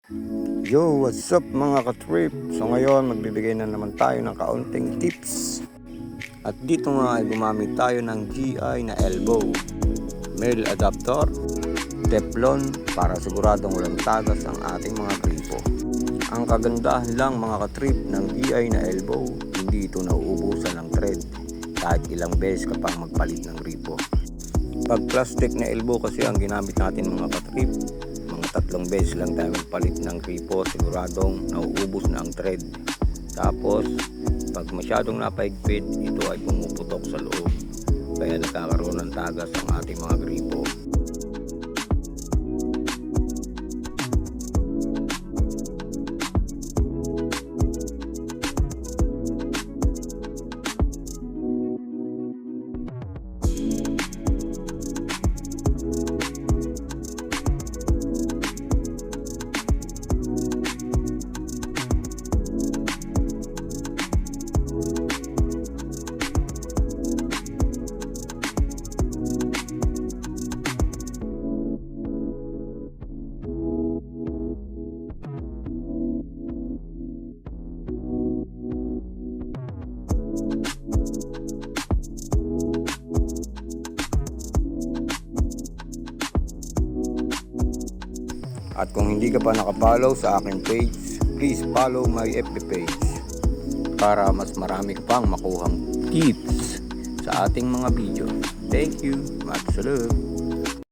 Yo, what's up mga ka-trip? So ngayon, magbibigay na naman tayo ng kaunting tips. At dito nga ay gumamit tayo ng GI na elbow, male adapter, Teflon para siguradong walang tagas ang ating mga gripo. Ang kagandahan lang mga ka-trip ng GI na elbow, hindi ito nauubusan ng thread kahit ilang beses ka pang magpalit ng gripo. Pag plastic na elbow kasi ang ginamit natin mga ka-trip, 3 beses lang tayo magpalit ng gripo, siguradong nauubos na ang thread. Tapos pag masyadong napaigpit, ito ay pumuputok sa loob, kaya nagkakaroon ng tagas ang ating mga gripo. At kung hindi ka pa nakapollow sa aking page, please follow my FB page para mas marami ka pang makuhang tips sa ating mga video. Thank you. Much love.